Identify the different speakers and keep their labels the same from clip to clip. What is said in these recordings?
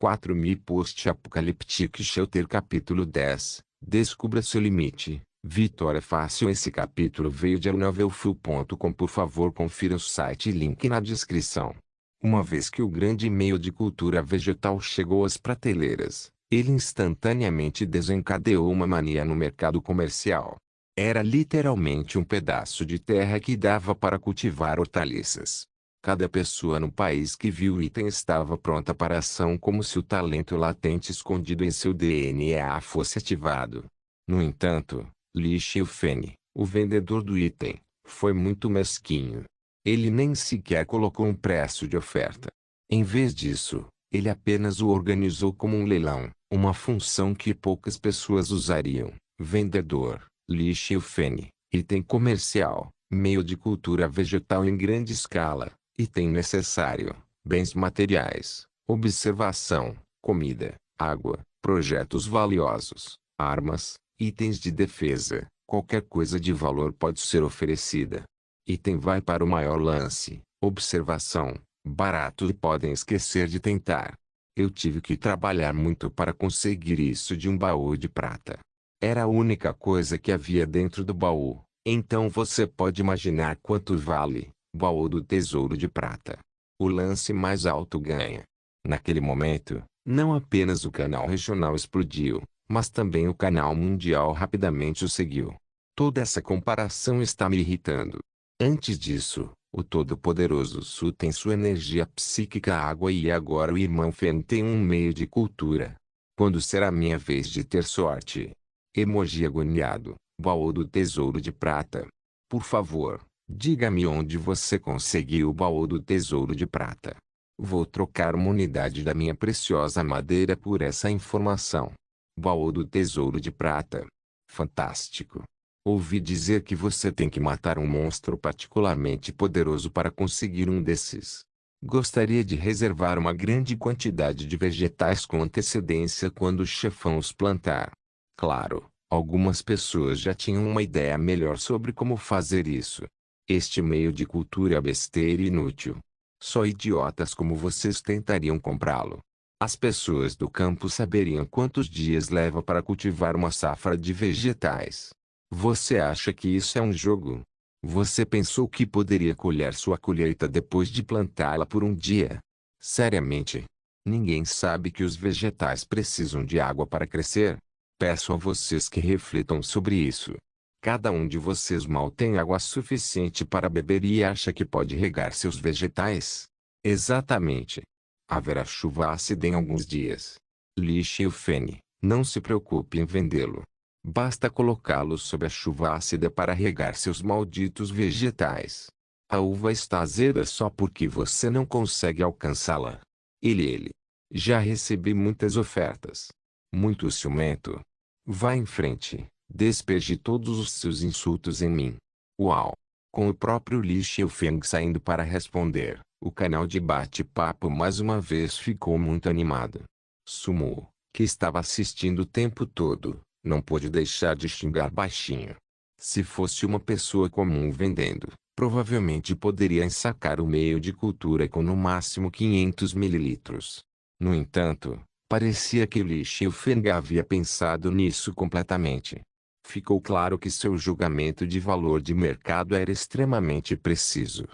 Speaker 1: 4.000 Post-Apocalíptico Shelter Capítulo 10. Descubra seu limite. Vitória fácil. Esse capítulo veio de novelfull.com. Por favor, confira o site e link na descrição. Uma vez que o grande e-mail de cultura vegetal chegou às prateleiras, ele instantaneamente desencadeou uma mania no mercado comercial. Era literalmente um pedaço de terra que dava para cultivar hortaliças. Cada pessoa no país que viu o item estava pronta para a ação, como se o talento latente escondido em seu DNA fosse ativado. No entanto, Li Xiufeng, o vendedor do item, foi muito mesquinho. Ele nem sequer colocou um preço de oferta. Em vez disso, ele apenas o organizou como um leilão, uma função que poucas pessoas usariam. Vendedor, Li Xiufeng, item comercial, meio de cultura vegetal em grande escala, item necessário, bens materiais, observação, comida, água, projetos valiosos, armas, itens de defesa, qualquer coisa de valor pode ser oferecida. Item vai para o maior lance, observação, barato e podem esquecer de tentar. Eu tive que trabalhar muito para conseguir isso de um baú de prata. Era a única coisa que havia dentro do baú, então você pode imaginar quanto vale, baú do tesouro de prata. O lance mais alto ganha. Naquele momento, não apenas o canal regional explodiu, mas também o canal mundial rapidamente o seguiu. Toda essa comparação está me irritando. Antes disso, o todo-poderoso Su tem sua energia psíquica água e agora o irmão Fen tem um meio de cultura. Quando será minha vez de ter sorte? Emoji agoniado, baú do tesouro de prata. Por favor, diga-me onde você conseguiu o baú do tesouro de prata. Vou trocar uma unidade da minha preciosa madeira por essa informação. Baú do tesouro de prata. Fantástico. Ouvi dizer que você tem que matar um monstro particularmente poderoso para conseguir um desses. Gostaria de reservar uma grande quantidade de vegetais com antecedência quando o chefão os plantar. Claro, algumas pessoas já tinham uma ideia melhor sobre como fazer isso. Este meio de cultura é besteira e inútil. Só idiotas como vocês tentariam comprá-lo. As pessoas do campo saberiam quantos dias leva para cultivar uma safra de vegetais. Você acha que isso é um jogo? Você pensou que poderia colher sua colheita depois de plantá-la por um dia? Seriamente? Ninguém sabe que os vegetais precisam de água para crescer? Peço a vocês que reflitam sobre isso. Cada um de vocês mal tem água suficiente para beber e acha que pode regar seus vegetais? Exatamente. Haverá chuva ácida em alguns dias. Li Xiufeng, não se preocupe em vendê-lo. Basta colocá-lo sob a chuva ácida para regar seus malditos vegetais. A uva está azeda só porque você não consegue alcançá-la. Ele. Já recebi muitas ofertas. Muito ciumento. Vá em frente, despeje todos os seus insultos em mim. Uau! Com o próprio Li Xiufeng saindo para responder, o canal de bate-papo mais uma vez ficou muito animado. Sumo, que estava assistindo o tempo todo, não pôde deixar de xingar baixinho. Se fosse uma pessoa comum vendendo, provavelmente poderia ensacar o meio de cultura com no máximo 500 mililitros. No entanto, parecia que Li Xiufeng havia pensado nisso completamente. Ficou claro que seu julgamento de valor de mercado era extremamente preciso.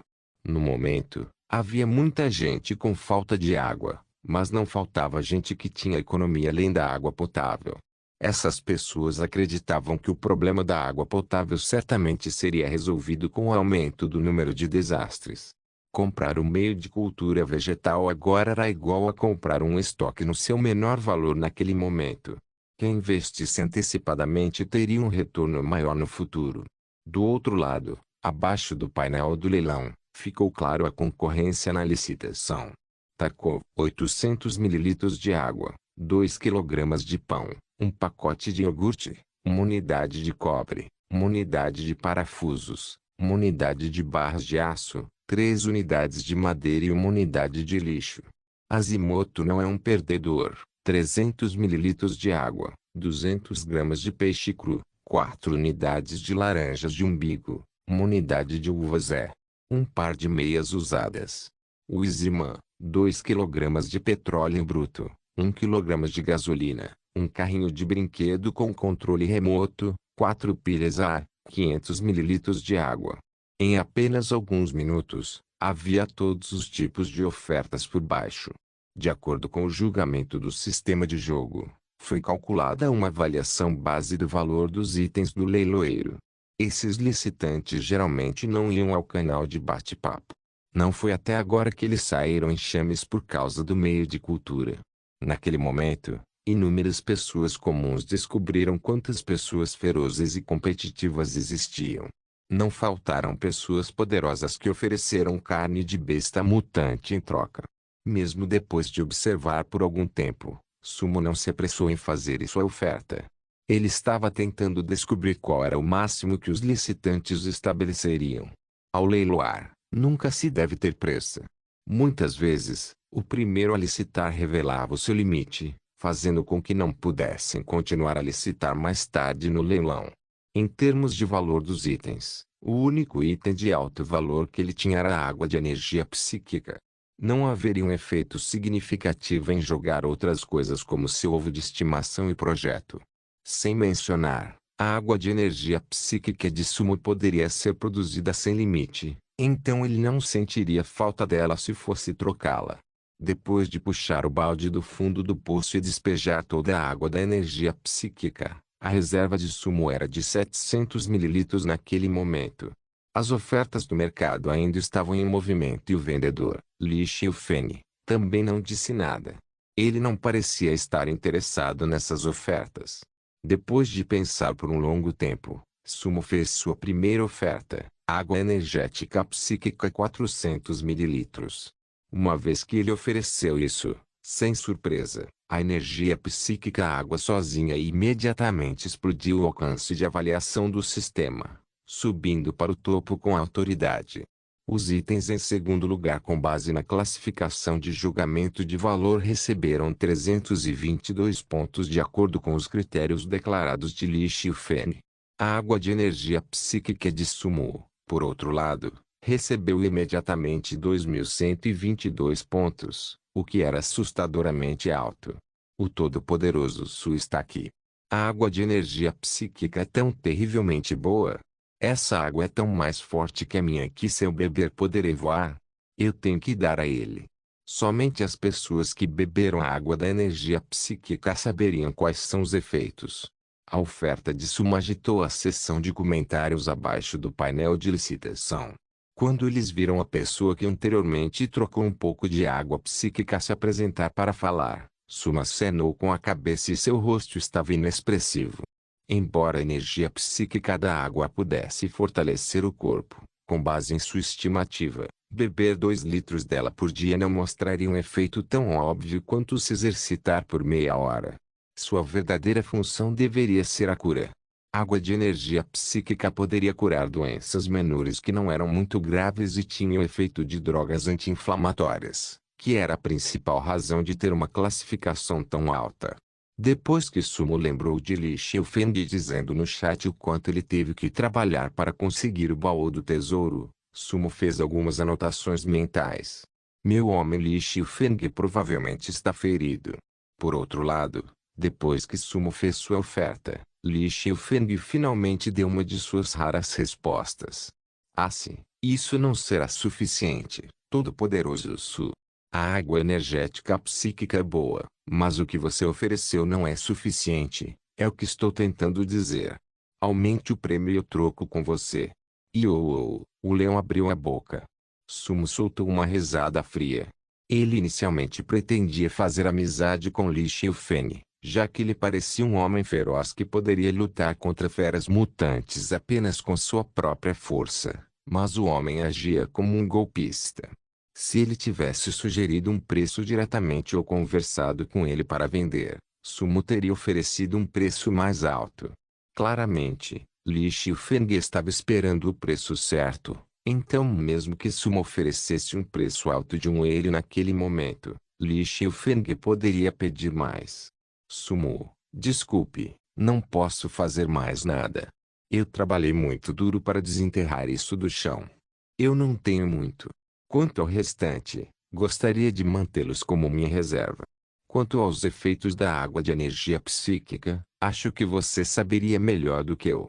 Speaker 1: No momento, havia muita gente com falta de água, mas não faltava gente que tinha economia além da água potável. Essas pessoas acreditavam que o problema da água potável certamente seria resolvido com o aumento do número de desastres. Comprar o meio de cultura vegetal agora era igual a comprar um estoque no seu menor valor naquele momento. Quem investisse antecipadamente teria um retorno maior no futuro. Do outro lado, abaixo do painel do leilão, ficou claro a concorrência na licitação. Tacou 800 ml de água, 2 kg de pão, um pacote de iogurte, uma unidade de cobre, uma unidade de parafusos, uma unidade de barras de aço, 3 unidades de madeira e uma unidade de lixo. Azimoto não é um perdedor. 300 ml de água, 200 gramas de peixe cru, 4 unidades de laranjas de umbigo, uma unidade de uvas um par de meias usadas. Wizima, 2 kg de petróleo bruto, 1 kg de gasolina, um carrinho de brinquedo com controle remoto, 4 pilhas a ar, 500 ml de água. Em apenas alguns minutos, havia todos os tipos de ofertas por baixo. De acordo com o julgamento do sistema de jogo, foi calculada uma avaliação base do valor dos itens do leiloeiro. Esses licitantes geralmente não iam ao canal de bate-papo. Não foi até agora que eles saíram em chames por causa do meio de cultura. Naquele momento, inúmeras pessoas comuns descobriram quantas pessoas ferozes e competitivas existiam. Não faltaram pessoas poderosas que ofereceram carne de besta mutante em troca. Mesmo depois de observar por algum tempo, Sumo não se apressou em fazer sua oferta. Ele estava tentando descobrir qual era o máximo que os licitantes estabeleceriam. Ao leiloar, nunca se deve ter pressa. Muitas vezes, o primeiro a licitar revelava o seu limite, fazendo com que não pudessem continuar a licitar mais tarde no leilão. Em termos de valor dos itens, o único item de alto valor que ele tinha era a água de energia psíquica. Não haveria um efeito significativo em jogar outras coisas como seu ovo de estimação e projeto. Sem mencionar, a água de energia psíquica de Sumo poderia ser produzida sem limite, então ele não sentiria falta dela se fosse trocá-la. Depois de puxar o balde do fundo do poço e despejar toda a água da energia psíquica, a reserva de Sumo era de 700 ml naquele momento. As ofertas do mercado ainda estavam em movimento e o vendedor, Li Xiufeng, também não disse nada. Ele não parecia estar interessado nessas ofertas. Depois de pensar por um longo tempo, Sumo fez sua primeira oferta, água energética psíquica 400 ml. Uma vez que ele ofereceu isso, sem surpresa, a energia psíquica água sozinha imediatamente explodiu o alcance de avaliação do sistema, subindo para o topo com autoridade. Os itens em segundo lugar com base na classificação de julgamento de valor receberam 322 pontos de acordo com os critérios declarados de Li Xiufeng. A água de energia psíquica de Sumo, por outro lado, recebeu imediatamente 2.122 pontos, o que era assustadoramente alto. O todo-poderoso Su está aqui. A água de energia psíquica é tão terrivelmente boa. Essa água é tão mais forte que a minha que se eu beber poderei voar. Eu tenho que dar a ele. Somente as pessoas que beberam a água da energia psíquica saberiam quais são os efeitos. A oferta de Sumo agitou a seção de comentários abaixo do painel de licitação. Quando eles viram a pessoa que anteriormente trocou um pouco de água psíquica se apresentar para falar, Sumo acenou com a cabeça e seu rosto estava inexpressivo. Embora a energia psíquica da água pudesse fortalecer o corpo, com base em sua estimativa, beber 2 litros dela por dia não mostraria um efeito tão óbvio quanto se exercitar por meia hora. Sua verdadeira função deveria ser a cura. Água de energia psíquica poderia curar doenças menores que não eram muito graves e tinham o efeito de drogas anti-inflamatórias, que era a principal razão de ter uma classificação tão alta. Depois que Sumo lembrou de Li Xiufeng dizendo no chat o quanto ele teve que trabalhar para conseguir o baú do tesouro, Sumo fez algumas anotações mentais. Meu homem Li Xiufeng provavelmente está ferido. Por outro lado, depois que Sumo fez sua oferta, Li Xiufeng finalmente deu uma de suas raras respostas. Ah sim, isso não será suficiente, todo-poderoso Su. A água energética psíquica é boa, mas o que você ofereceu não é suficiente, é o que estou tentando dizer. Aumente o prêmio e eu troco com você. O leão abriu a boca. Sumo soltou uma risada fria. Ele inicialmente pretendia fazer amizade com Li Xiufeng, já que ele parecia um homem feroz que poderia lutar contra feras mutantes apenas com sua própria força, mas o homem agia como um golpista. Se ele tivesse sugerido um preço diretamente ou conversado com ele para vender, Sumo teria oferecido um preço mais alto. Claramente, Li Xiufeng estava esperando o preço certo, então mesmo que Sumo oferecesse um preço alto de ele naquele momento, Li Xiufeng poderia pedir mais. Sumo, desculpe, não posso fazer mais nada. Eu trabalhei muito duro para desenterrar isso do chão. Eu não tenho muito. Quanto ao restante, gostaria de mantê-los como minha reserva. Quanto aos efeitos da água de energia psíquica, acho que você saberia melhor do que eu.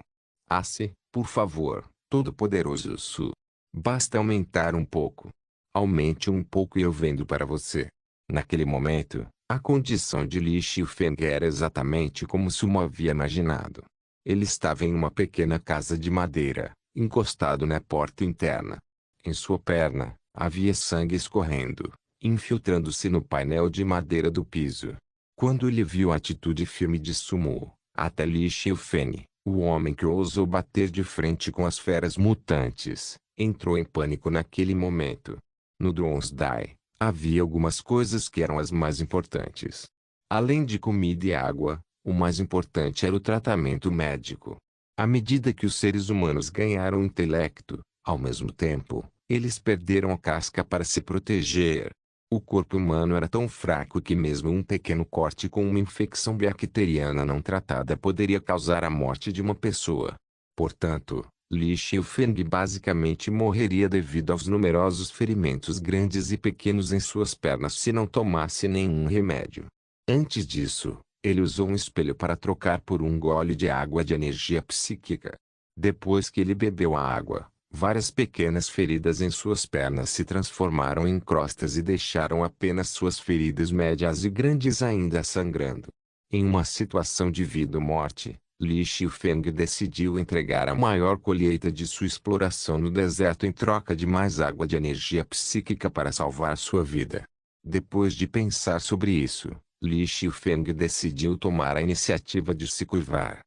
Speaker 1: Ace, por favor, todo-poderoso Su. Basta aumentar um pouco. Aumente um pouco e eu vendo para você. Naquele momento, a condição de Li Shifeng era exatamente como Sumo havia imaginado. Ele estava em uma pequena casa de madeira, encostado na porta interna. Em sua perna, havia sangue escorrendo, infiltrando-se no painel de madeira do piso. Quando ele viu a atitude firme de Sumo, até Li Shifeng, o homem que ousou bater de frente com as feras mutantes, entrou em pânico naquele momento. No Dronsdai, havia algumas coisas que eram as mais importantes. Além de comida e água, o mais importante era o tratamento médico. À medida que os seres humanos ganharam intelecto, ao mesmo tempo, eles perderam a casca para se proteger. O corpo humano era tão fraco que mesmo um pequeno corte com uma infecção bacteriana não tratada poderia causar a morte de uma pessoa. Portanto, Li Shifeng basicamente morreria devido aos numerosos ferimentos grandes e pequenos em suas pernas se não tomasse nenhum remédio. Antes disso, ele usou um espelho para trocar por um gole de água de energia psíquica. Depois que ele bebeu a água, várias pequenas feridas em suas pernas se transformaram em crostas e deixaram apenas suas feridas médias e grandes ainda sangrando. Em uma situação de vida ou morte, Li Shifeng decidiu entregar a maior colheita de sua exploração no deserto em troca de mais água de energia psíquica para salvar sua vida. Depois de pensar sobre isso, Li Shifeng decidiu tomar a iniciativa de se curvar.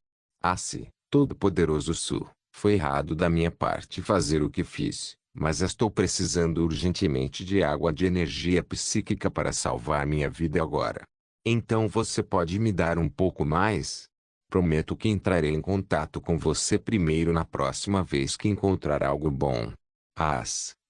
Speaker 1: Ace, todo-poderoso Su, foi errado da minha parte fazer o que fiz, mas estou precisando urgentemente de água de energia psíquica para salvar minha vida agora. Então você pode me dar um pouco mais? Prometo que entrarei em contato com você primeiro na próxima vez que encontrar algo bom.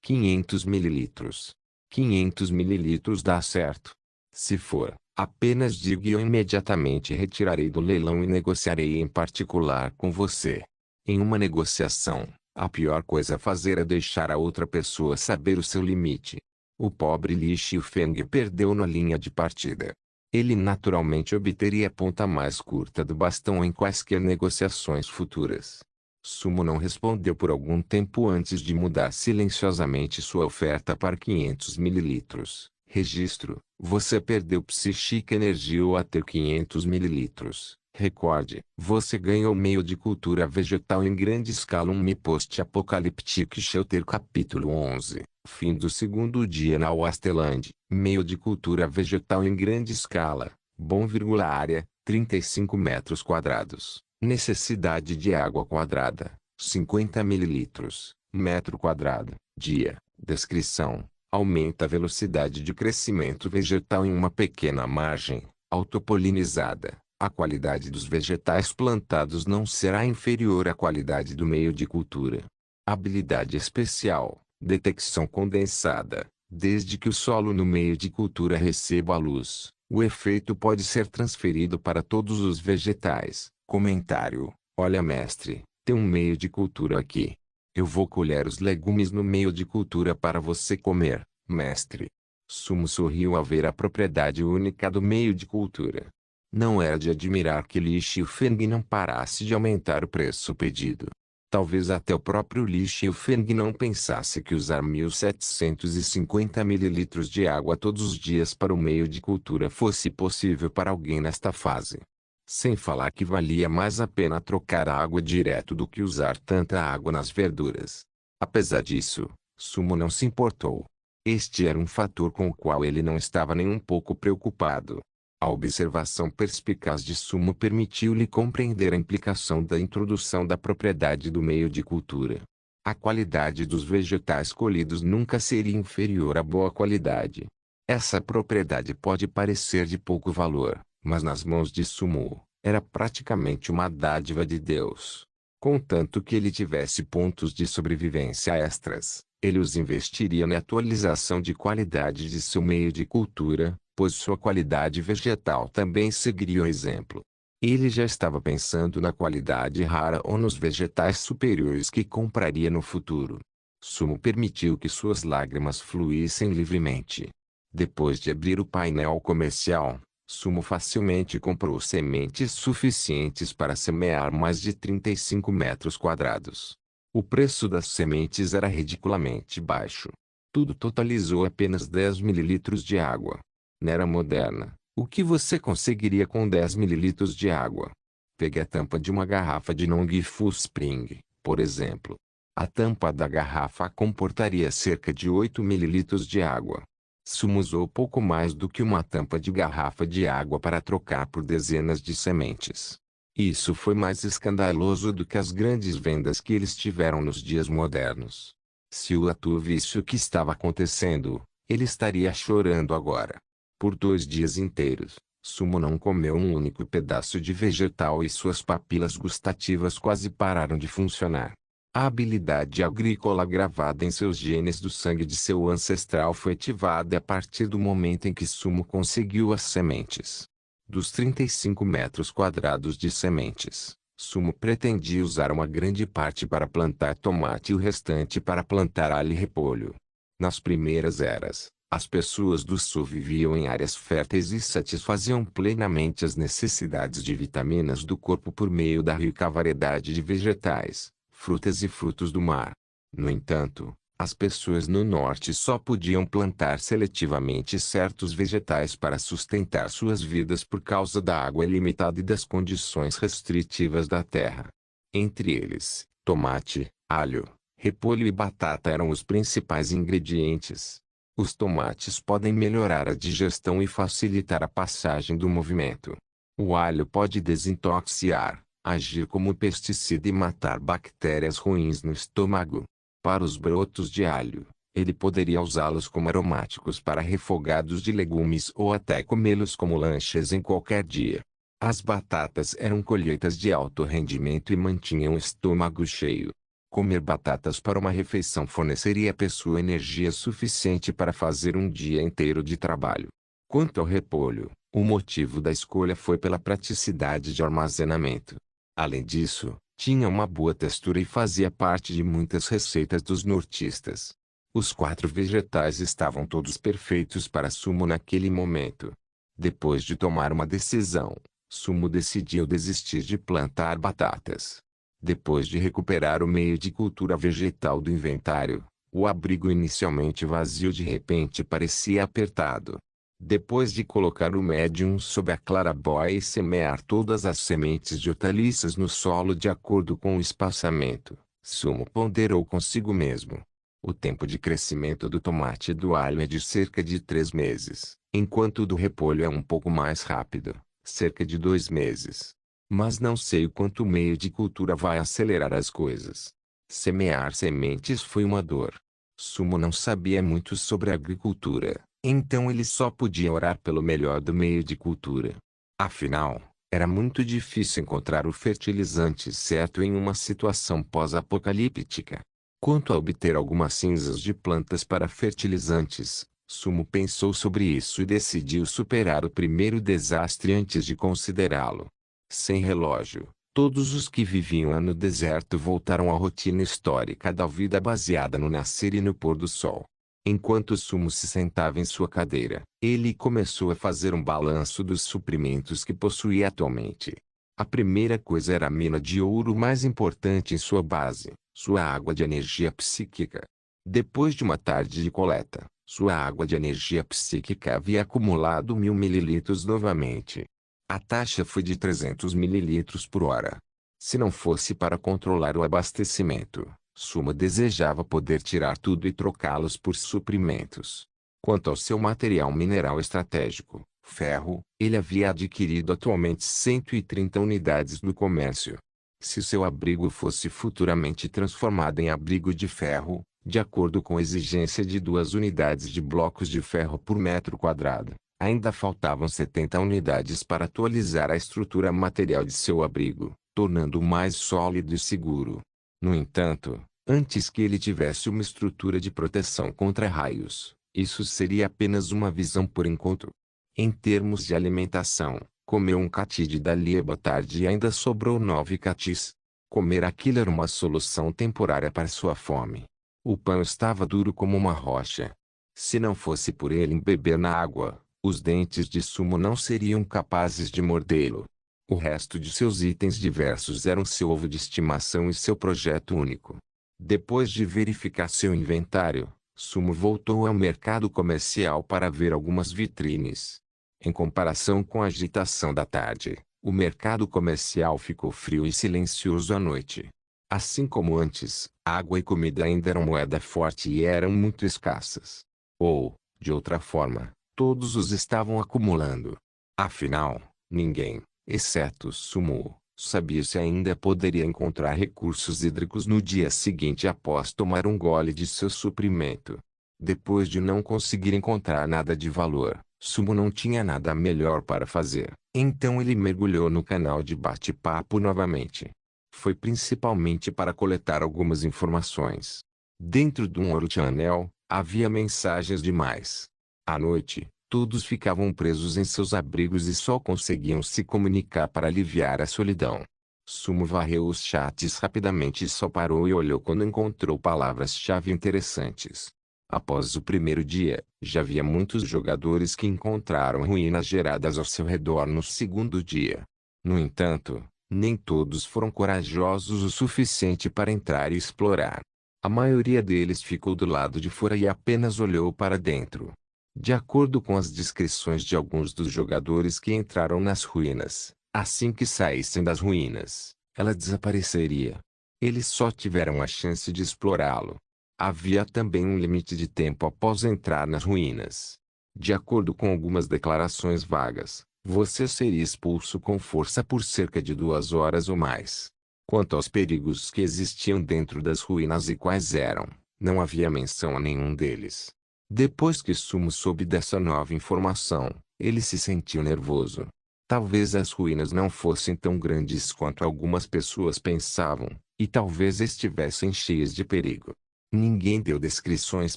Speaker 1: 500 mililitros. 500 mililitros dá certo. Se for, apenas diga e eu imediatamente retirarei do leilão e negociarei em particular com você. Em uma negociação, a pior coisa a fazer é deixar a outra pessoa saber o seu limite. O pobre Li Shifeng perdeu na linha de partida. Ele naturalmente obteria a ponta mais curta do bastão em quaisquer negociações futuras. Sumo não respondeu por algum tempo antes de mudar silenciosamente sua oferta para 500 mililitros. Registro: você perdeu psíquica energia ao ter 500 mililitros. Recorde: você ganhou meio de cultura vegetal em grande escala. Um post-apocalíptico Shelter capítulo 11. Fim do segundo dia na Wasteland. Meio de cultura vegetal em grande escala. Bom, área, 35 metros quadrados. Necessidade de água quadrada, 50 mililitros, metro quadrado, dia. Descrição: aumenta a velocidade de crescimento vegetal em uma pequena margem, autopolinizada. A qualidade dos vegetais plantados não será inferior à qualidade do meio de cultura. Habilidade especial: detecção condensada. Desde que o solo no meio de cultura receba a luz, o efeito pode ser transferido para todos os vegetais. Comentário: olha mestre, tem um meio de cultura aqui. Eu vou colher os legumes no meio de cultura para você comer, mestre. Sumo sorriu ao ver a propriedade única do meio de cultura. Não era de admirar que Li Shifeng não parasse de aumentar o preço pedido. Talvez até o próprio Li Shifeng não pensasse que usar 1.750 mililitros de água todos os dias para o meio de cultura fosse possível para alguém nesta fase. Sem falar que valia mais a pena trocar a água direto do que usar tanta água nas verduras. Apesar disso, Sumo não se importou. Este era um fator com o qual ele não estava nem um pouco preocupado. A observação perspicaz de Sumo permitiu-lhe compreender a implicação da introdução da propriedade do meio de cultura. A qualidade dos vegetais colhidos nunca seria inferior à boa qualidade. Essa propriedade pode parecer de pouco valor, mas nas mãos de Sumo, era praticamente uma dádiva de Deus. Contanto que ele tivesse pontos de sobrevivência extras, ele os investiria na atualização de qualidade de seu meio de cultura, pois sua qualidade vegetal também seguiria o exemplo. Ele já estava pensando na qualidade rara ou nos vegetais superiores que compraria no futuro. Sumo permitiu que suas lágrimas fluíssem livremente. Depois de abrir o painel comercial, Sumo facilmente comprou sementes suficientes para semear mais de 35 metros quadrados. O preço das sementes era ridiculamente baixo. Tudo totalizou apenas 10 mililitros de água. Na era moderna, o que você conseguiria com 10 mililitros de água? Pegue a tampa de uma garrafa de Nongfu Spring, por exemplo. A tampa da garrafa comportaria cerca de 8 mililitros de água. Sumo usou pouco mais do que uma tampa de garrafa de água para trocar por dezenas de sementes. Isso foi mais escandaloso do que as grandes vendas que eles tiveram nos dias modernos. Se o Atu visse o que estava acontecendo, ele estaria chorando agora. Por 2 dias inteiros, Sumo não comeu um único pedaço de vegetal e suas papilas gustativas quase pararam de funcionar. A habilidade agrícola gravada em seus genes do sangue de seu ancestral foi ativada a partir do momento em que Sumo conseguiu as sementes. Dos 35 metros quadrados de sementes, Sumo pretendia usar uma grande parte para plantar tomate e o restante para plantar alho e repolho. Nas primeiras eras, as pessoas do sul viviam em áreas férteis e satisfaziam plenamente as necessidades de vitaminas do corpo por meio da rica variedade de vegetais, frutas e frutos do mar. No entanto, as pessoas no norte só podiam plantar seletivamente certos vegetais para sustentar suas vidas por causa da água ilimitada e das condições restritivas da terra. Entre eles, tomate, alho, repolho e batata eram os principais ingredientes. Os tomates podem melhorar a digestão e facilitar a passagem do movimento. O alho pode desintoxicar, agir como pesticida e matar bactérias ruins no estômago. Para os brotos de alho, ele poderia usá-los como aromáticos para refogados de legumes ou até comê-los como lanches em qualquer dia. As batatas eram colheitas de alto rendimento e mantinham o estômago cheio. Comer batatas para uma refeição forneceria à pessoa energia suficiente para fazer um dia inteiro de trabalho. Quanto ao repolho, o motivo da escolha foi pela praticidade de armazenamento. Além disso, tinha uma boa textura e fazia parte de muitas receitas dos nortistas. Os 4 vegetais estavam todos perfeitos para Sumo naquele momento. Depois de tomar uma decisão, Sumo decidiu desistir de plantar batatas. Depois de recuperar o meio de cultura vegetal do inventário, o abrigo inicialmente vazio de repente parecia apertado. Depois de colocar o médium sob a clarabóia e semear todas as sementes de hortaliças no solo de acordo com o espaçamento, Sumo ponderou consigo mesmo. O tempo de crescimento do tomate e do alho é de cerca de 3 meses, enquanto o do repolho é um pouco mais rápido, cerca de 2 meses. Mas não sei o quanto o meio de cultura vai acelerar as coisas. Semear sementes foi uma dor. Sumo não sabia muito sobre agricultura, então ele só podia orar pelo melhor do meio de cultura. Afinal, era muito difícil encontrar o fertilizante certo em uma situação pós-apocalíptica. Quanto a obter algumas cinzas de plantas para fertilizantes, Sumo pensou sobre isso e decidiu superar o primeiro desastre antes de considerá-lo. Sem relógio, todos os que viviam no deserto voltaram à rotina histórica da vida baseada no nascer e no pôr do sol. Enquanto Sumo se sentava em sua cadeira, ele começou a fazer um balanço dos suprimentos que possuía atualmente. A primeira coisa era a mina de ouro mais importante em sua base, sua água de energia psíquica. Depois de uma tarde de coleta, sua água de energia psíquica havia acumulado 1000 mililitros novamente. A taxa foi de 300 mililitros por hora. Se não fosse para controlar o abastecimento, Sumo desejava poder tirar tudo e trocá-los por suprimentos. Quanto ao seu material mineral estratégico, ferro, ele havia adquirido atualmente 130 unidades do comércio. Se seu abrigo fosse futuramente transformado em abrigo de ferro, de acordo com a exigência de 2 unidades de blocos de ferro por metro quadrado, ainda faltavam 70 unidades para atualizar a estrutura material de seu abrigo, tornando-o mais sólido e seguro. No entanto, antes que ele tivesse uma estrutura de proteção contra raios, isso seria apenas uma visão por enquanto. Em termos de alimentação, comeu um cati de dalieba à tarde e ainda sobrou 9 catis. Comer aquilo era uma solução temporária para sua fome. O pão estava duro como uma rocha. Se não fosse por ele embeber na água, Os dentes de Sumo não seriam capazes de mordê-lo. O resto de seus itens diversos eram seu ovo de estimação e seu projeto único. Depois de verificar seu inventário, Sumo voltou ao mercado comercial para ver algumas vitrines. Em comparação com a agitação da tarde, o mercado comercial ficou frio e silencioso à noite. Assim como antes, água e comida ainda eram moeda forte e eram muito escassas. Ou, de outra forma, todos os estavam acumulando. Afinal, ninguém, exceto Sumo, sabia se ainda poderia encontrar recursos hídricos no dia seguinte após tomar um gole de seu suprimento. Depois de não conseguir encontrar nada de valor, Sumo não tinha nada melhor para fazer. Então ele mergulhou no canal de bate-papo novamente. Foi principalmente para coletar algumas informações. Dentro do World Channel, havia mensagens demais. À noite, todos ficavam presos em seus abrigos e só conseguiam se comunicar para aliviar a solidão. Sumo varreu os chats rapidamente e só parou e olhou quando encontrou palavras-chave interessantes. Após o primeiro dia, já havia muitos jogadores que encontraram ruínas geradas ao seu redor no segundo dia. No entanto, nem todos foram corajosos o suficiente para entrar e explorar. A maioria deles ficou do lado de fora e apenas olhou para dentro. De acordo com as descrições de alguns dos jogadores que entraram nas ruínas, assim que saíssem das ruínas, ela desapareceria. Eles só tiveram a chance de explorá-lo. Havia também um limite de tempo após entrar nas ruínas. De acordo com algumas declarações vagas, você seria expulso com força por cerca de 2 horas ou mais. Quanto aos perigos que existiam dentro das ruínas e quais eram, não havia menção a nenhum deles. Depois que Sumo soube dessa nova informação, ele se sentiu nervoso. Talvez as ruínas não fossem tão grandes quanto algumas pessoas pensavam, e talvez estivessem cheias de perigo. Ninguém deu descrições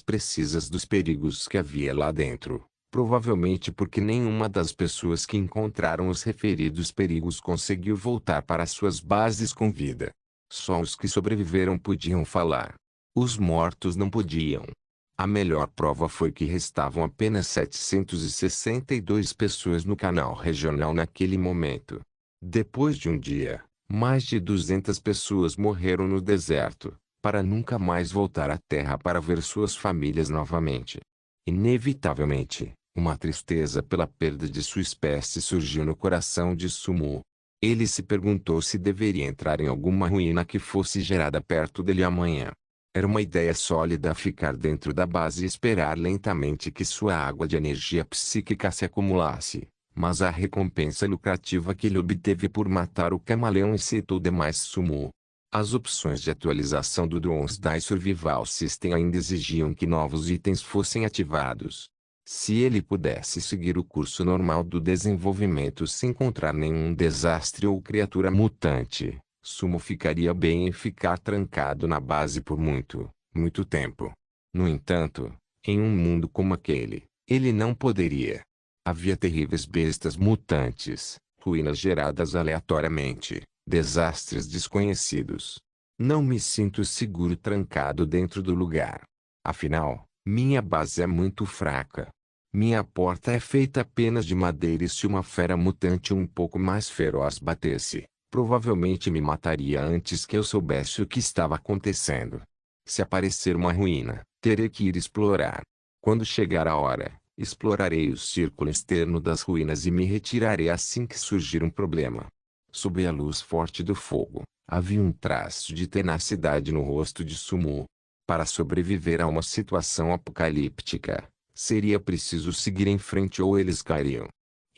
Speaker 1: precisas dos perigos que havia lá dentro, provavelmente porque nenhuma das pessoas que encontraram os referidos perigos conseguiu voltar para suas bases com vida. Só os que sobreviveram podiam falar. Os mortos não podiam. A melhor prova foi que restavam apenas 762 pessoas no canal regional naquele momento. Depois de um dia, mais de 200 pessoas morreram no deserto, para nunca mais voltar à Terra para ver suas famílias novamente. Inevitavelmente, uma tristeza pela perda de sua espécie surgiu no coração de Sumo. Ele se perguntou se deveria entrar em alguma ruína que fosse gerada perto dele amanhã. Era uma ideia sólida ficar dentro da base e esperar lentamente que sua água de energia psíquica se acumulasse, mas a recompensa lucrativa que ele obteve por matar o camaleão excitou demais Sumo. As opções de atualização do Doomsday Survival System ainda exigiam que novos itens fossem ativados. Se ele pudesse seguir o curso normal do desenvolvimento sem encontrar nenhum desastre ou criatura mutante, Sumo ficaria bem em ficar trancado na base por muito, muito tempo. No entanto, em um mundo como aquele, ele não poderia. Havia terríveis bestas mutantes, ruínas geradas aleatoriamente, desastres desconhecidos. Não me sinto seguro trancado dentro do lugar. Afinal, minha base é muito fraca. Minha porta é feita apenas de madeira e se uma fera mutante um pouco mais feroz batesse, provavelmente me mataria antes que eu soubesse o que estava acontecendo. Se aparecer uma ruína, terei que ir explorar. Quando chegar a hora, explorarei o círculo externo das ruínas e me retirarei assim que surgir um problema. Sob a luz forte do fogo, havia um traço de tenacidade no rosto de Sumo. Para sobreviver a uma situação apocalíptica, seria preciso seguir em frente ou eles cairiam.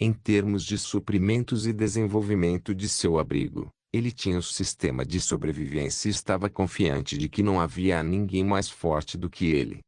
Speaker 1: Em termos de suprimentos e desenvolvimento de seu abrigo, ele tinha o sistema de sobrevivência e estava confiante de que não havia ninguém mais forte do que ele.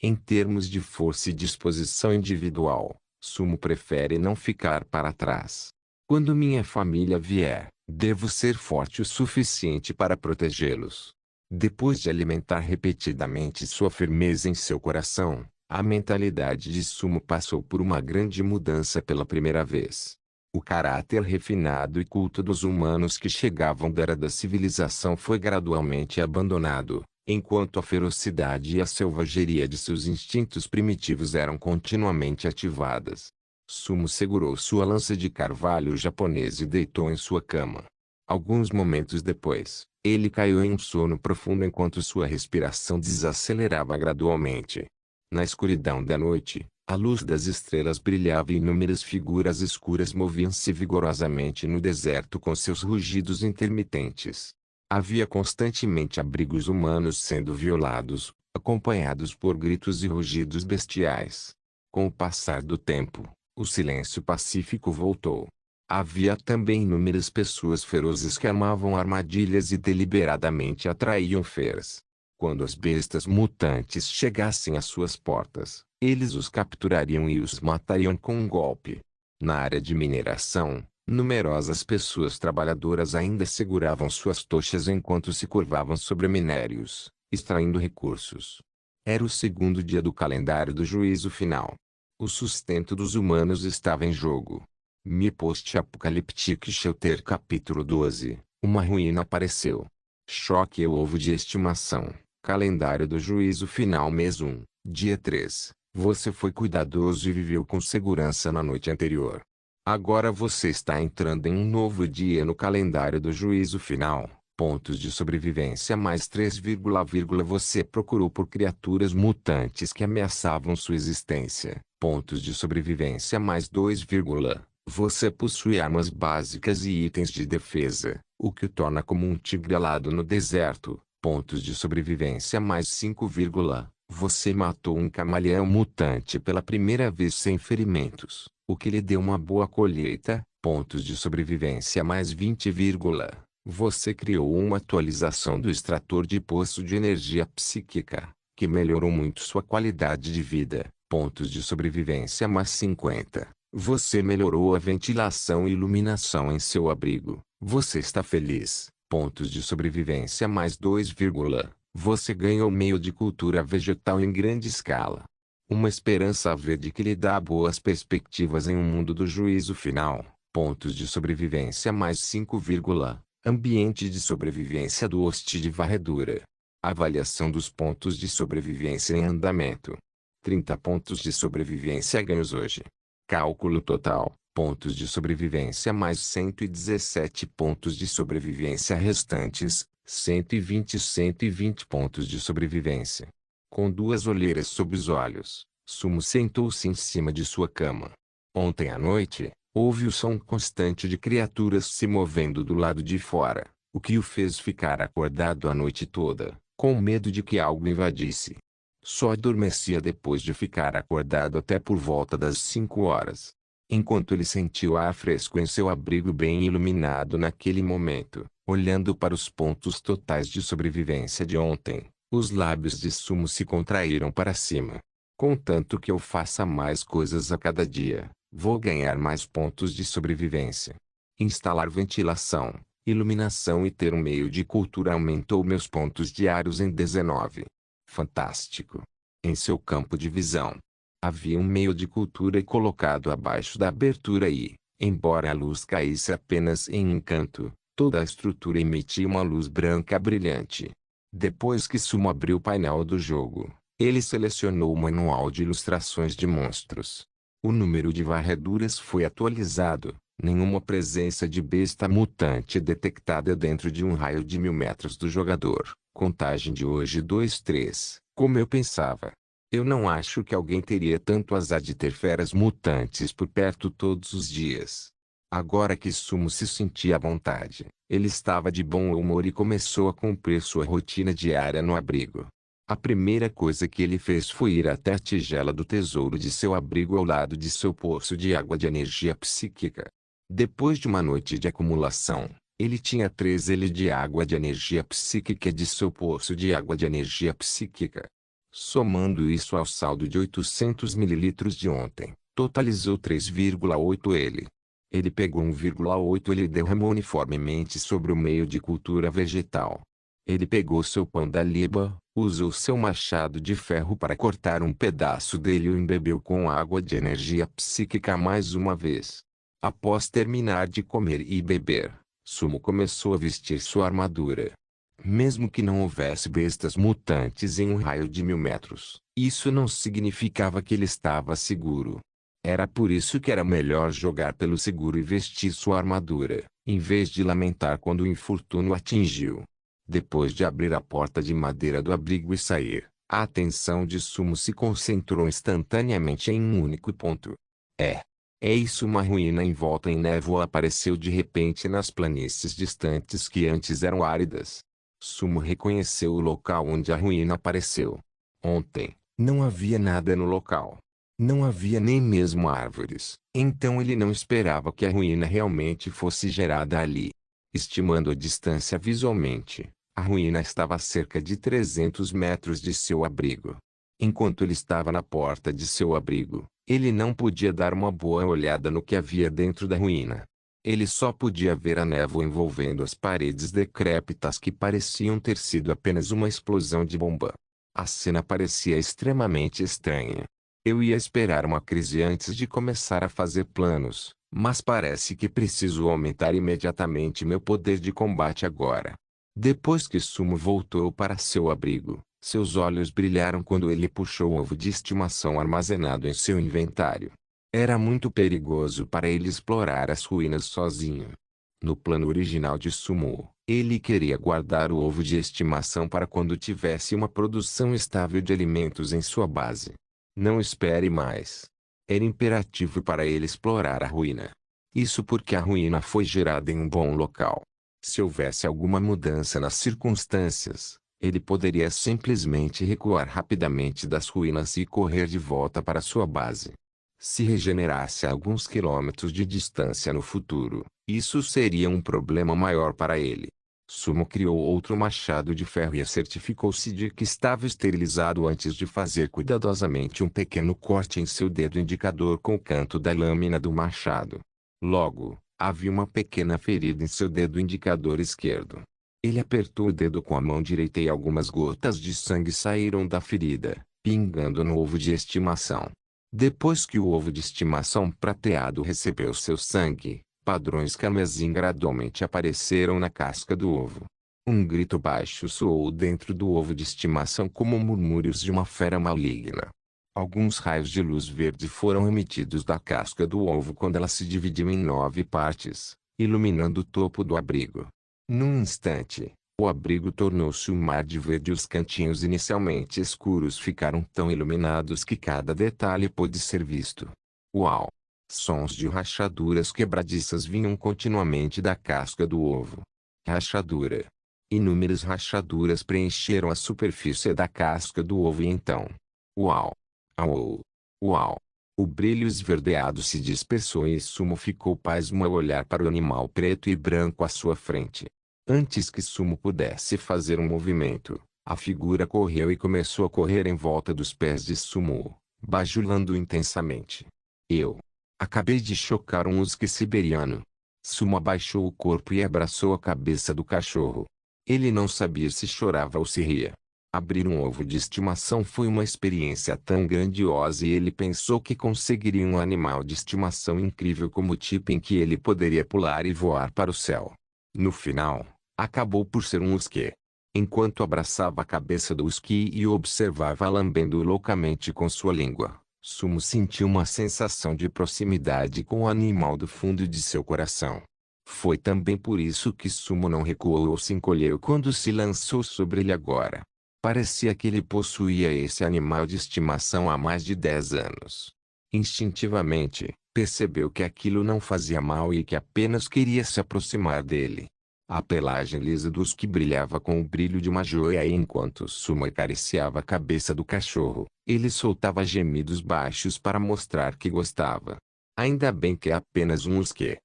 Speaker 1: Em termos de força e disposição individual, Sumo prefere não ficar para trás. Quando minha família vier, devo ser forte o suficiente para protegê-los. Depois de alimentar repetidamente sua firmeza em seu coração, a mentalidade de Sumo passou por uma grande mudança pela primeira vez. O caráter refinado e culto dos humanos que chegavam da era da civilização foi gradualmente abandonado, enquanto a ferocidade e a selvageria de seus instintos primitivos eram continuamente ativadas. Sumo segurou sua lança de carvalho japonês e deitou em sua cama. Alguns momentos depois, ele caiu em um sono profundo enquanto sua respiração desacelerava gradualmente. Na escuridão da noite, a luz das estrelas brilhava e inúmeras figuras escuras moviam-se vigorosamente no deserto com seus rugidos intermitentes. Havia constantemente abrigos humanos sendo violados, acompanhados por gritos e rugidos bestiais. Com o passar do tempo, o silêncio pacífico voltou. Havia também inúmeras pessoas ferozes que armavam armadilhas e deliberadamente atraíam feras. Quando as bestas mutantes chegassem às suas portas, eles os capturariam e os matariam com um golpe. Na área de mineração, numerosas pessoas trabalhadoras ainda seguravam suas tochas enquanto se curvavam sobre minérios, extraindo recursos. Era o segundo dia do calendário do juízo final. O sustento dos humanos estava em jogo. Mi Post-Apocaliptic Shelter Capítulo 12. Uma ruína apareceu. Choque o ovo de estimação. Calendário do juízo final mês 1, dia 3. Você foi cuidadoso e viveu com segurança na noite anterior. Agora você está entrando em um novo dia no calendário do juízo final. Pontos de sobrevivência mais 3, você procurou por criaturas mutantes que ameaçavam sua existência. Pontos de sobrevivência mais 2, você possui armas básicas e itens de defesa, o que o torna como um tigre alado no deserto. Pontos de sobrevivência mais 5, você matou um camaleão mutante pela primeira vez sem ferimentos, o que lhe deu uma boa colheita. Pontos de sobrevivência mais 20, você criou uma atualização do extrator de poço de energia psíquica, que melhorou muito sua qualidade de vida. Pontos de sobrevivência mais 50. Você melhorou a ventilação e iluminação em seu abrigo. Você está feliz. Pontos de sobrevivência mais 2, você ganhou meio de cultura vegetal em grande escala. Uma esperança verde que lhe dá boas perspectivas em um mundo do juízo final. Pontos de sobrevivência mais 5, ambiente de sobrevivência do hoste de varredura. Avaliação dos pontos de sobrevivência em andamento. 30 pontos de sobrevivência ganhos hoje. Cálculo total, pontos de sobrevivência mais 117 pontos de sobrevivência restantes, 120 pontos de sobrevivência. Com duas olheiras sob os olhos, Sumo sentou-se em cima de sua cama. Ontem à noite, houve o som constante de criaturas se movendo do lado de fora, o que o fez ficar acordado a noite toda, com medo de que algo invadisse. Só adormecia depois de ficar acordado até por volta das 5 horas. Enquanto ele sentiu ar fresco em seu abrigo bem iluminado naquele momento, olhando para os pontos totais de sobrevivência de ontem, os lábios de Sumo se contraíram para cima. Contanto que eu faça mais coisas a cada dia, vou ganhar mais pontos de sobrevivência. Instalar ventilação, iluminação e ter um meio de cultura aumentou meus pontos diários em 19. Fantástico. Em seu campo de visão, havia um meio de cultura colocado abaixo da abertura e, embora a luz caísse apenas em um canto, toda a estrutura emitia uma luz branca brilhante. Depois que Sumo abriu o painel do jogo, ele selecionou o manual de ilustrações de monstros. O número de varreduras foi atualizado, nenhuma presença de besta mutante detectada dentro de um raio de 1000 metros do jogador. Contagem de hoje 2-3, como eu pensava. Eu não acho que alguém teria tanto azar de ter feras mutantes por perto todos os dias. Agora que Sumo se sentia à vontade, ele estava de bom humor e começou a cumprir sua rotina diária no abrigo. A primeira coisa que ele fez foi ir até a tigela do tesouro de seu abrigo ao lado de seu poço de água de energia psíquica. Depois de uma noite de acumulação, ele tinha 3 L de água de energia psíquica de seu poço de água de energia psíquica. Somando isso ao saldo de 800 ml de ontem, totalizou 3,8 L. Ele pegou 1,8 L e derramou uniformemente sobre o meio de cultura vegetal. Ele pegou seu pão da liba, usou seu machado de ferro para cortar um pedaço dele e o embebeu com água de energia psíquica mais uma vez. Após terminar de comer e beber, Sumo começou a vestir sua armadura. Mesmo que não houvesse bestas mutantes em um raio de 1000 metros, isso não significava que ele estava seguro. Era por isso que era melhor jogar pelo seguro e vestir sua armadura, em vez de lamentar quando o infortúnio atingiu. Depois de abrir a porta de madeira do abrigo e sair, a atenção de Sumo se concentrou instantaneamente em um único ponto. É isso, uma ruína envolta em névoa apareceu de repente nas planícies distantes que antes eram áridas. Sumo reconheceu o local onde a ruína apareceu. Ontem, não havia nada no local. Não havia nem mesmo árvores, então ele não esperava que a ruína realmente fosse gerada ali. Estimando a distância visualmente, a ruína estava a cerca de 300 metros de seu abrigo. Enquanto ele estava na porta de seu abrigo, ele não podia dar uma boa olhada no que havia dentro da ruína. Ele só podia ver a névoa envolvendo as paredes decrépitas que pareciam ter sido apenas uma explosão de bomba. A cena parecia extremamente estranha. Eu ia esperar uma crise antes de começar a fazer planos, mas parece que preciso aumentar imediatamente meu poder de combate agora. Depois que Sumo voltou para seu abrigo, seus olhos brilharam quando ele puxou o ovo de estimação armazenado em seu inventário. Era muito perigoso para ele explorar as ruínas sozinho. No plano original de Sumo, ele queria guardar o ovo de estimação para quando tivesse uma produção estável de alimentos em sua base. Não espere mais. Era imperativo para ele explorar a ruína. Isso porque a ruína foi gerada em um bom local. Se houvesse alguma mudança nas circunstâncias, ele poderia simplesmente recuar rapidamente das ruínas e correr de volta para sua base. Se regenerasse a alguns quilômetros de distância no futuro, isso seria um problema maior para ele. Sumo criou outro machado de ferro e certificou-se de que estava esterilizado antes de fazer cuidadosamente um pequeno corte em seu dedo indicador com o canto da lâmina do machado. Logo, havia uma pequena ferida em seu dedo indicador esquerdo. Ele apertou o dedo com a mão direita e algumas gotas de sangue saíram da ferida, pingando no ovo de estimação. Depois que o ovo de estimação prateado recebeu seu sangue, padrões carmesim gradualmente apareceram na casca do ovo. Um grito baixo soou dentro do ovo de estimação como murmúrios de uma fera maligna. Alguns raios de luz verde foram emitidos da casca do ovo quando ela se dividiu em 9 partes, iluminando o topo do abrigo. Num instante, o abrigo tornou-se um mar de verde e os cantinhos inicialmente escuros ficaram tão iluminados que cada detalhe pôde ser visto. Uau! Sons de rachaduras quebradiças vinham continuamente da casca do ovo. Rachadura. Inúmeras rachaduras preencheram a superfície da casca do ovo e então... Uau! Au! Uau! O brilho esverdeado se dispersou e Sumo ficou pasmo ao olhar para o animal preto e branco à sua frente. Antes que Sumo pudesse fazer um movimento, a figura correu e começou a correr em volta dos pés de Sumo, bajulando intensamente. Acabei de chocar um husky siberiano. Sumo abaixou o corpo e abraçou a cabeça do cachorro. Ele não sabia se chorava ou se ria. Abrir um ovo de estimação foi uma experiência tão grandiosa e ele pensou que conseguiria um animal de estimação incrível como o tipo em que ele poderia pular e voar para o céu. No final, acabou por ser um husky. Enquanto abraçava a cabeça do husky e o observava lambendo-o loucamente com sua língua, Sumo sentiu uma sensação de proximidade com o animal do fundo de seu coração. Foi também por isso que Sumo não recuou ou se encolheu quando se lançou sobre ele agora. Parecia que ele possuía esse animal de estimação há mais de 10 anos. Instintivamente, percebeu que aquilo não fazia mal e que apenas queria se aproximar dele. A pelagem lisa do husky brilhava com o brilho de uma joia e enquanto Sumo acariciava a cabeça do cachorro, ele soltava gemidos baixos para mostrar que gostava. Ainda bem que é apenas um husky.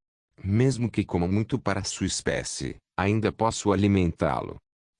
Speaker 1: Mesmo que coma muito para sua espécie, ainda posso alimentá-lo.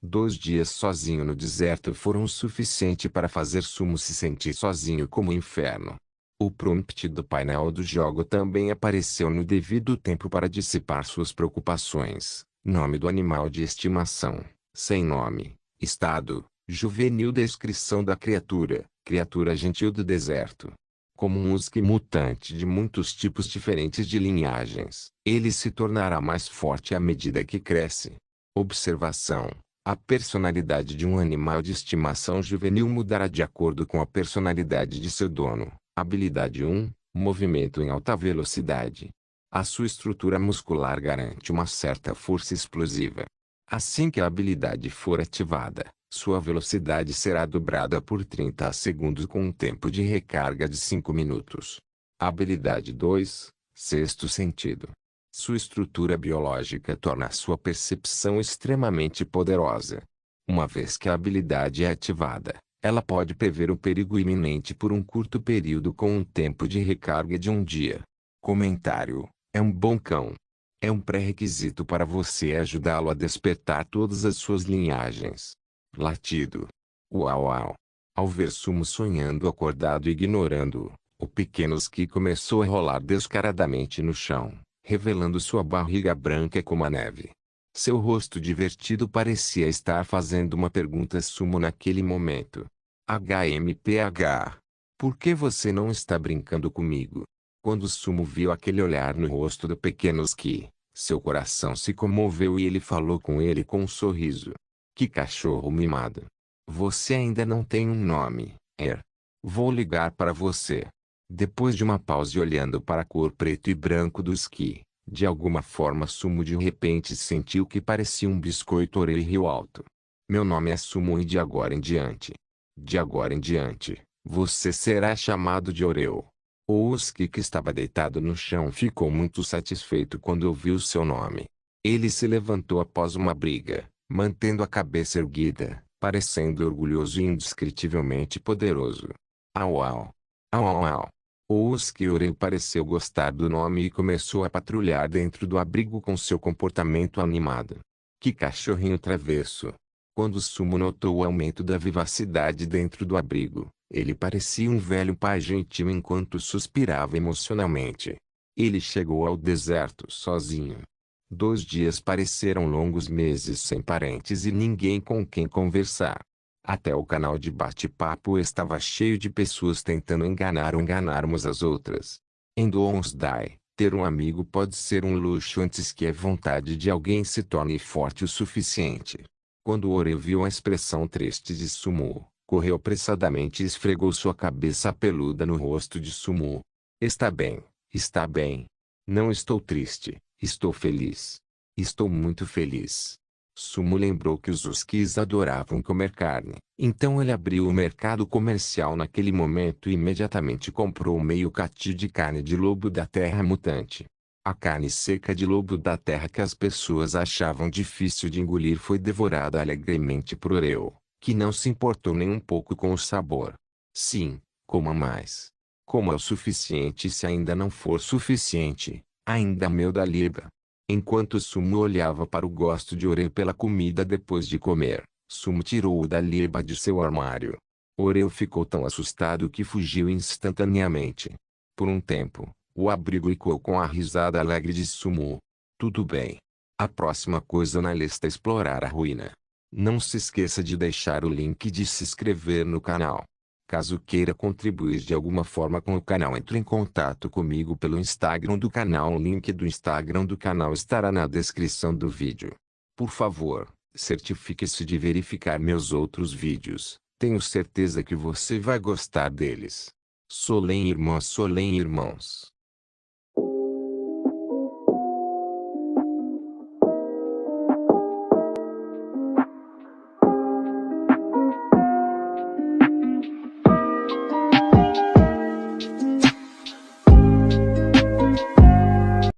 Speaker 1: 2 dias sozinho no deserto foram o suficiente para fazer Sumo se sentir sozinho como o inferno. O prompt do painel do jogo também apareceu no devido tempo para dissipar suas preocupações. Nome do animal de estimação, sem nome, estado, juvenil, descrição da criatura, criatura gentil do deserto. Como um husky mutante de muitos tipos diferentes de linhagens, ele se tornará mais forte à medida que cresce. Observação: a personalidade de um animal de estimação juvenil mudará de acordo com a personalidade de seu dono. Habilidade 1, Movimento em alta velocidade. A sua estrutura muscular garante uma certa força explosiva. Assim que a habilidade for ativada, sua velocidade será dobrada por 30 segundos com um tempo de recarga de 5 minutos. Habilidade 2, Sexto sentido. Sua estrutura biológica torna sua percepção extremamente poderosa. Uma vez que a habilidade é ativada, ela pode prever o perigo iminente por um curto período com um tempo de recarga de um dia. Comentário: é um bom cão. É um pré-requisito para você ajudá-lo a despertar todas as suas linhagens. Latido. Uau uau. Ao ver Sumo sonhando acordado e ignorando-o, o pequeno Ski começou a rolar descaradamente no chão, revelando sua barriga branca como a neve. Seu rosto divertido parecia estar fazendo uma pergunta a Sumo naquele momento. HMPH. Por que você não está brincando comigo? Quando Sumo viu aquele olhar no rosto do pequeno Ski, seu coração se comoveu e ele falou com ele com um sorriso. Que cachorro mimado. Você ainda não tem um nome, Vou ligar para você. Depois de uma pausa e olhando para a cor preto e branco do Ski, de alguma forma Sumo de repente sentiu que parecia um biscoito Oreo e riu alto. Meu nome é Sumo e de agora em diante, você será chamado de Oreo. O Ski que estava deitado no chão ficou muito satisfeito quando ouviu seu nome. Ele se levantou após uma briga, mantendo a cabeça erguida, parecendo orgulhoso e indescritivelmente poderoso. Au au. Au au au. O Husky Oreo pareceu gostar do nome e começou a patrulhar dentro do abrigo com seu comportamento animado. Que cachorrinho travesso. Quando Sumo notou o aumento da vivacidade dentro do abrigo, ele parecia um velho pai gentil enquanto suspirava emocionalmente. Ele chegou ao deserto sozinho. 2 dias pareceram longos meses sem parentes e ninguém com quem conversar. Até o canal de bate-papo estava cheio de pessoas tentando enganar ou enganar umas às outras. Em Doomsday, ter um amigo pode ser um luxo antes que a vontade de alguém se torne forte o suficiente. Quando Oreo viu a expressão triste de Sumo, correu apressadamente e esfregou sua cabeça peluda no rosto de Sumo. Está bem, está bem. Não estou triste, estou feliz. Estou muito feliz. Sumo lembrou que os Huskies adoravam comer carne, então ele abriu o mercado comercial naquele momento e imediatamente comprou meio catil de carne de lobo da terra mutante. A carne seca de lobo da terra que as pessoas achavam difícil de engolir foi devorada alegremente por Oreo, que não se importou nem um pouco com o sabor. Sim, coma mais. Coma o suficiente e se ainda não for suficiente, ainda meu da liba. Enquanto Sumo olhava para o gosto de Oreo pela comida depois de comer, Sumo tirou-o da liba de seu armário. Oreo ficou tão assustado que fugiu instantaneamente. Por um tempo, o abrigo ecoou com a risada alegre de Sumo. Tudo bem. A próxima coisa na lista é explorar a ruína. Não se esqueça de deixar o link de se inscrever no canal. Caso queira contribuir de alguma forma com o canal, entre em contato comigo pelo Instagram do canal. O link do Instagram do canal estará na descrição do vídeo. Por favor, certifique-se de verificar meus outros vídeos. Tenho certeza que você vai gostar deles. Solem irmãos.